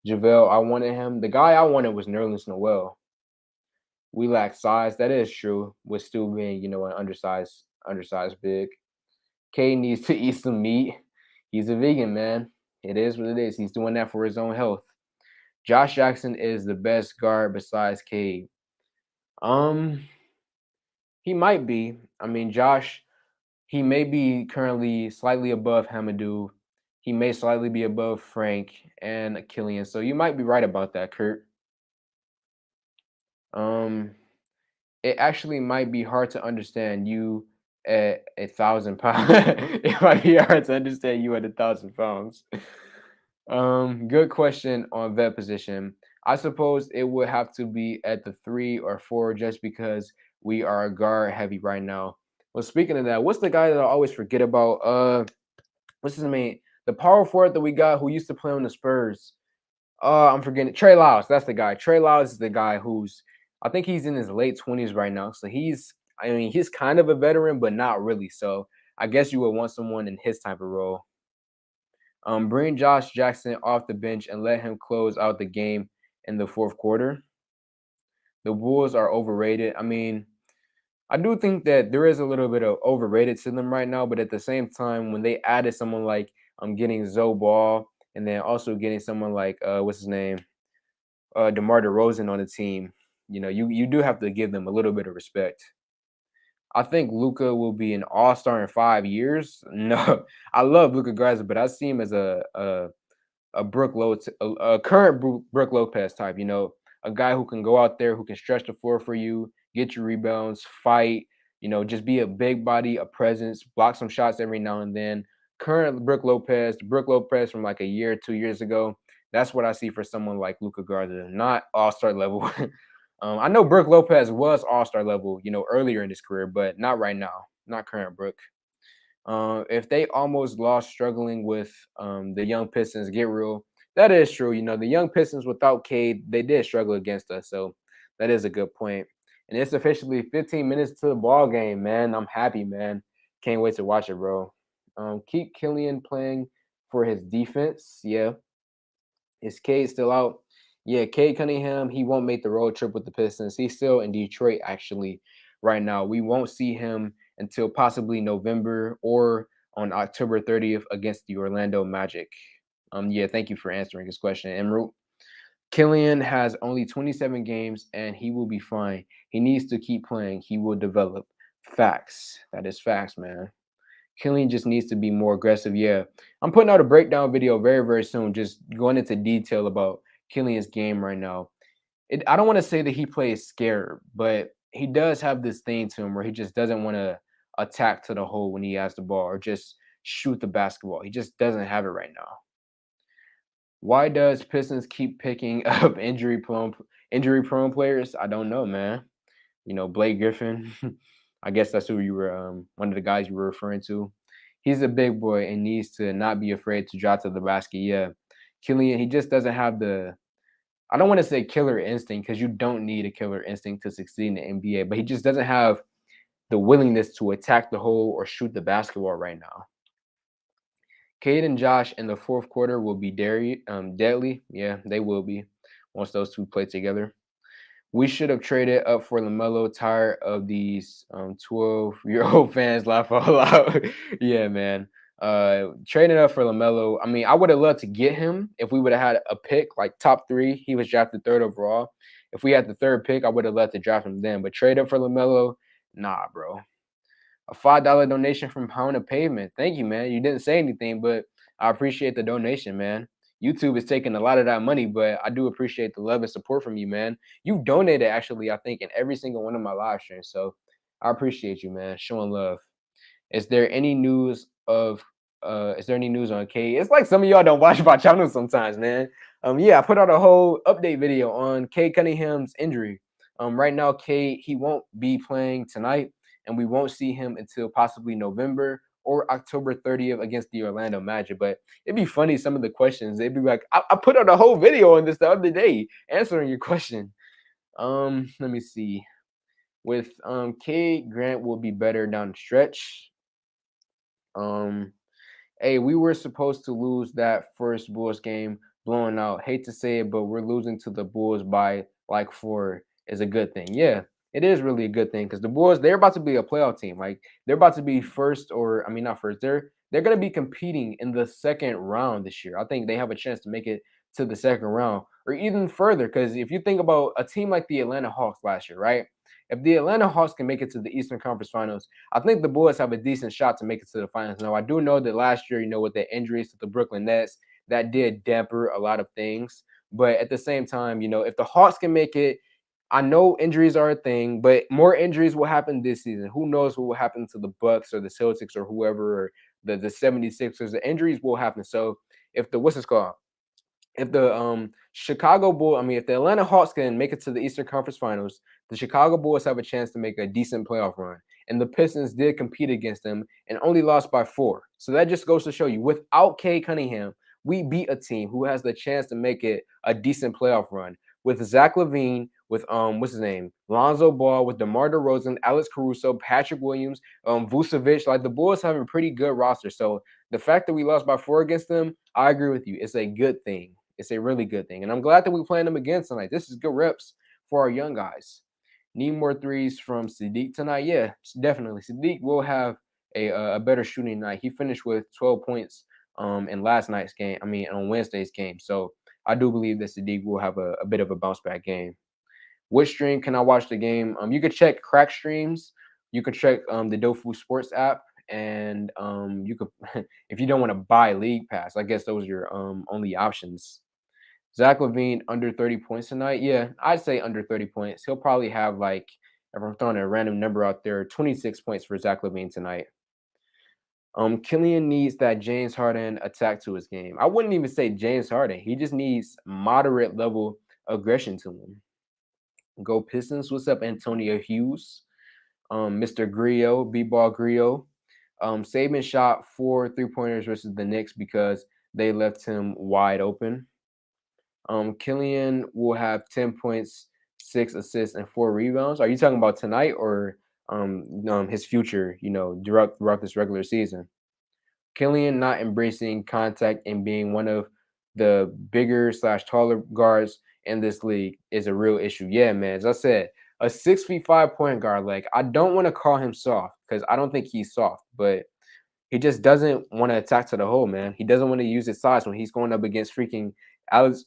JaVale, I wanted him. The guy I wanted was Nerlens Noel. We lack size. That is true. With still being, an undersized big. K needs to eat some meat. He's a vegan, man. It is what it is. He's doing that for his own health. Josh Jackson is the best guard besides Cade. Um, he might be. I mean, Josh, he may be currently slightly above Hamadou. He may slightly be above Frank and Killian. So you might be right about that, Kurt. Um, it actually might be hard to understand you at 1,000 pounds. It might be hard to understand you at 1,000 pounds. Good question on vet position. I suppose it would have to be at the 3 or 4 just because we are guard heavy right now. Well, speaking of that, what's the guy that I always forget about? What's his name? The power forward that we got who used to play on the Spurs. I'm forgetting Trey Lyles. That's the guy. Trey Lyles is the guy who's I think he's in his late 20s right now. So he's kind of a veteran, but not really. So I guess you would want someone in his type of role. Bring Josh Jackson off the bench and let him close out the game in the fourth quarter. The Bulls are overrated. I mean, I do think that there is a little bit of overrated to them right now, but at the same time, when they added someone like getting Zoe Ball and then also getting someone like what's his name, DeMar DeRozan on the team, you do have to give them a little bit of respect. I think Luca will be an all-star in 5 years. No, I love Luca Garza, but I see him as a a current Brooke Lopez type. A guy who can go out there, who can stretch the floor for you, get your rebounds, fight. Just be a big body, a presence, block some shots every now and then. Current Brooke Lopez from like a year, 2 years ago. That's what I see for someone like Luca Garza, not all-star level. I know Brooke Lopez was all-star level, earlier in his career, but not right now, not current Brooke. If they almost lost struggling with the young Pistons, get real. That is true. The young Pistons without Cade, they did struggle against us. So that is a good point. And it's officially 15 minutes to the ball game, man. I'm happy, man. Can't wait to watch it, bro. Keep Killian playing for his defense. Yeah. Is Cade still out? Yeah, Cade Cunningham, he won't make the road trip with the Pistons. He's still in Detroit, actually, right now. We won't see him until possibly November or on October 30th against the Orlando Magic. Yeah, thank you for answering this question, Emerald. Killian has only 27 games and he will be fine. He needs to keep playing. He will develop. Facts. That is facts, man. Killian just needs to be more aggressive. Yeah, I'm putting out a breakdown video very, very soon, just going into detail about Killian's game right now. I don't want to say that he plays scared, but he does have this thing to him where he just doesn't want to attack to the hole when he has the ball or just shoot the basketball. He just doesn't have it right now. Why does Pistons keep picking up injury prone players? I don't know, man. Blake Griffin. I guess that's who you were one of the guys you were referring to. He's a big boy and needs to not be afraid to drop to the basket. Yeah. Killian, he just doesn't have I don't want to say killer instinct because you don't need a killer instinct to succeed in the NBA, but he just doesn't have the willingness to attack the hole or shoot the basketball right now. Cade and Josh in the fourth quarter will be deadly. Yeah, they will be once those two play together. We should have traded up for LaMelo. Tired of these 12-year-old fans laugh all out. Yeah, man. Trading up for LaMelo. I mean, I would have loved to get him if we would have had a pick like top 3. He was drafted 3rd overall. If we had the 3rd pick, I would have loved to draft him then. But trade up for LaMelo, nah, bro. A $5 donation from Pound of Pavement. Thank you, man. You didn't say anything, but I appreciate the donation, man. YouTube is taking a lot of that money, but I do appreciate the love and support from you, man. You've donated, actually, I think, in every single one of my live streams. So I appreciate you, man. Showing love. Is there any news on Cade? It's like some of y'all don't watch my channel sometimes, man. Yeah, I put out a whole update video on Cade Cunningham's injury. Right now, Cade, he won't be playing tonight, and we won't see him until possibly November or October 30th against the Orlando Magic. But it'd be funny, some of the questions. They'd be like, I put out a whole video on this the other day answering your question. Let me see. With Cade, Grant will be better down the stretch. Hey, we were supposed to lose that first Bulls game blowing out. Hate to say it, but we're losing to the Bulls by like 4 is a good thing. Yeah, it is really a good thing because the Bulls, they're about to be a playoff team. Like they're about to be first, or I mean not first. They're gonna be competing in the second round this year. I think they have a chance to make it to the second round or even further. Because if you think about a team like the Atlanta Hawks last year, right? If the Atlanta Hawks can make it to the Eastern Conference Finals, I think the Bulls have a decent shot to make it to the finals. Now, I do know that last year, with the injuries to the Brooklyn Nets, that did damper a lot of things. But at the same time, if the Hawks can make it, I know injuries are a thing, but more injuries will happen this season. Who knows what will happen to the Bucks or the Celtics or whoever, or the 76ers. The injuries will happen. So if the, what's this called? If the if the Atlanta Hawks can make it to the Eastern Conference Finals, the Chicago Bulls have a chance to make a decent playoff run. And the Pistons did compete against them and only lost by 4. So that just goes to show you, without Cade Cunningham, we beat a team who has the chance to make it a decent playoff run. With Zach LaVine, with what's his name, Lonzo Ball, with DeMar DeRozan, Alex Caruso, Patrick Williams, Vucevic, like the Bulls have a pretty good roster. So the fact that we lost by 4 against them, I agree with you. It's a good thing. It's a really good thing. And I'm glad that we're playing them again tonight. This is good reps for our young guys. Need more threes from Sadiq tonight? Yeah, definitely. Sadiq will have a better shooting night. He finished with 12 points in last night's game. I mean, on Wednesday's game. So I do believe that Sadiq will have a bit of a bounce back game. Which stream can I watch the game? You could check Crack Streams. You could check the Dofu Sports app, and you could if you don't want to buy League Pass. I guess those are your only options. Zach LaVine under 30 points tonight. Yeah, I'd say under 30 points. He'll probably have like, if I'm throwing a random number out there, 26 points for Zach LaVine tonight. Killian needs that James Harden attack to his game. I wouldn't even say James Harden. He just needs moderate level aggression to him. Go Pistons. What's up, Antonio Hughes? Mr. Grillo, B-Ball Grillo. Saban shot 4 3-pointers versus the Knicks because they left him wide open. Killian will have 10 points, 6 assists, and 4 rebounds. Are you talking about tonight or his future, throughout this regular season? Killian not embracing contact and being one of the bigger/taller guards in this league is a real issue. Yeah, man. As I said, a 6'5" point guard, like, I don't want to call him soft because I don't think he's soft, but he just doesn't want to attack to the hole, man. He doesn't want to use his size when he's going up against freaking Alex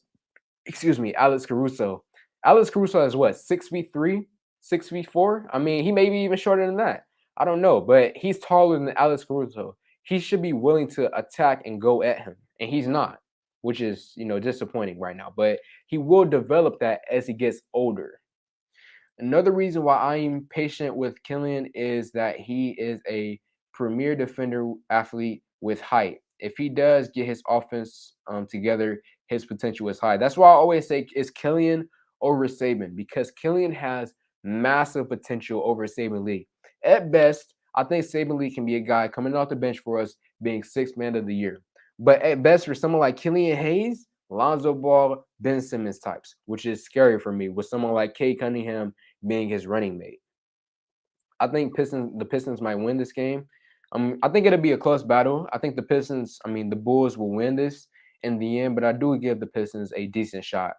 Caruso. Alex Caruso is what, 6'3", 6'4"? I mean, he may be even shorter than that. I don't know, but he's taller than Alex Caruso. He should be willing to attack and go at him, and he's not, which is, disappointing right now. But he will develop that as he gets older. Another reason why I'm patient with Killian is that he is a premier defender athlete with height. If he does get his offense together, his potential is high. That's why I always say it's Killian over Saban, because Killian has massive potential over Saban Lee. At best, I think Saban Lee can be a guy coming off the bench for us being sixth man of the year. But at best, for someone like Killian Hayes, Lonzo Ball, Ben Simmons types, which is scary for me, with someone like Cade Cunningham being his running mate. I think the Pistons might win this game. I think it'll be a close battle. I think the Bulls will win this in the end, but I do give the Pistons a decent shot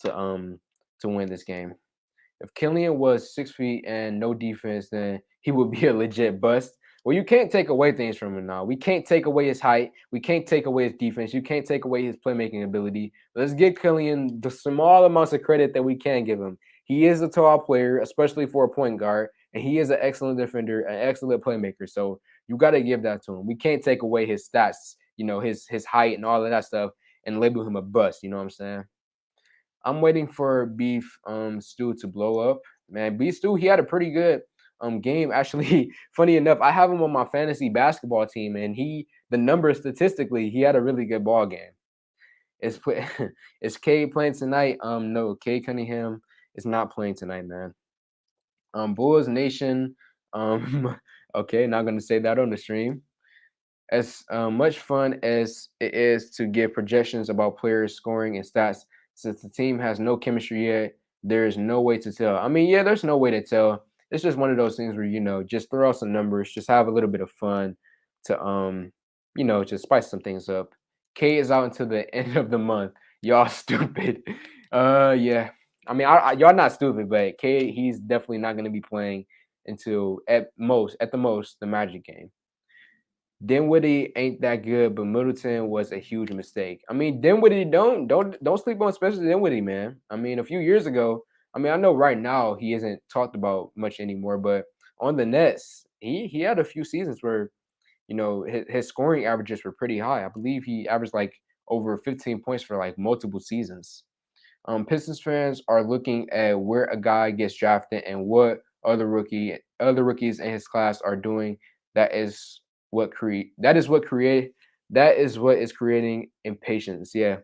to win this game. If Killian was 6 feet and no defense, then he would be a legit bust. Well, you can't take away things from him now. We can't take away his height. We can't take away his defense. You can't take away his playmaking ability. Let's give Killian the small amounts of credit that we can give him. He is a tall player, especially for a point guard, and he is an excellent defender, an excellent playmaker. So you got to give that to him. We can't take away his stats, his height and all of that stuff, and label him a bust. You know what I'm saying? I'm waiting for Beef Stew to blow up. Man, Beef Stew, he had a pretty good game. Actually, funny enough, I have him on my fantasy basketball team, and the numbers statistically, he had a really good ball game. Is Cade playing tonight? No, Cade Cunningham is not playing tonight, man. Bulls Nation. Okay, not gonna say that on the stream. As much fun as it is to give projections about players scoring and stats, since the team has no chemistry yet, there is no way to tell. I mean, yeah, there's no way to tell. It's just one of those things where, just throw out some numbers, just have a little bit of fun to just spice some things up. K is out until the end of the month. Y'all stupid. Yeah. I mean, y'all not stupid, but K, he's definitely not going to be playing until at the most the Magic game. Dinwiddie ain't that good, but Middleton was a huge mistake. I mean, Dinwiddie, don't sleep on Spencer Dinwiddie, man. I mean, a few years ago, I know right now he isn't talked about much anymore, but on the Nets, he had a few seasons where, his scoring averages were pretty high. I believe he averaged like over 15 points for like multiple seasons. Pistons fans are looking at where a guy gets drafted and what other rookies in his class are doing. That is what is creating impatience. Yeah,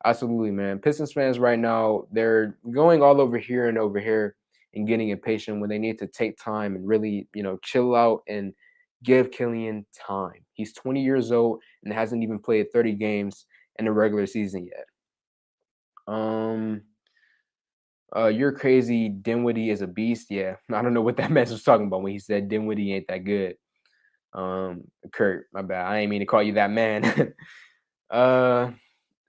absolutely, man. Pistons fans right now, they're going all over here and over here and getting impatient when they need to take time and really, chill out and give Killian time. He's 20 years old and hasn't even played 30 games in the regular season yet. You're crazy. Dinwiddie is a beast. Yeah, I don't know what that man was talking about when he said Dinwiddie ain't that good. Kurt, my bad. I ain't mean to call you that man.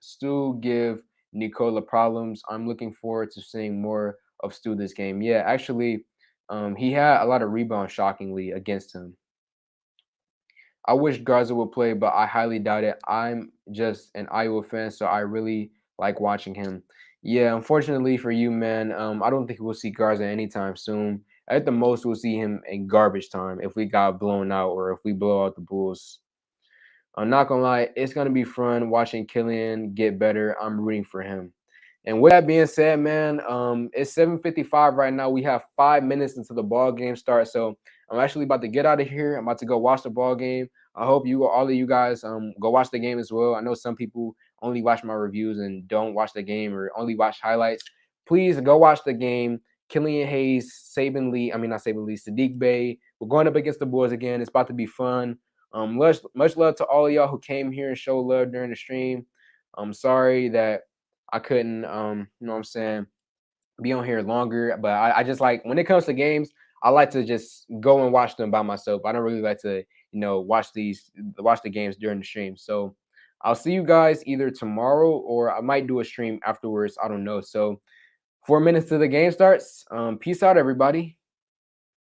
Still give Nicola Problems. I'm looking forward to seeing more of Stu this game. Yeah, actually, he had a lot of rebounds shockingly against him. I wish Garza would play, but I highly doubt it. I'm just an Iowa fan, so I really like watching him. Yeah, unfortunately for you, man, I don't think we'll see Garza anytime soon. At the most, we'll see him in garbage time if we got blown out or if we blow out the Bulls. I'm not gonna lie, it's gonna be fun watching Killian get better. I'm rooting for him. And with that being said, man, it's 7:55 right now. We have 5 minutes until the ball game starts. So I'm actually about to get out of here. I'm about to go watch the ball game. I hope all of you guys go watch the game as well. I know some people only watch my reviews and don't watch the game or only watch highlights. Please go watch the game. Killian Hayes, Saban Lee, I mean not Saban Lee, Sadiq Bey. We're going up against the Bulls again. It's about to be fun. Much love to all of y'all who came here and showed love during the stream. I'm sorry that I couldn't, you know what I'm saying, be on here longer. But I just like when it comes to games, I like to just go and watch them by myself. I don't really like to, watch the games during the stream. So I'll see you guys either tomorrow or I might do a stream afterwards. I don't know. So 4 minutes till the game starts. Peace out, everybody.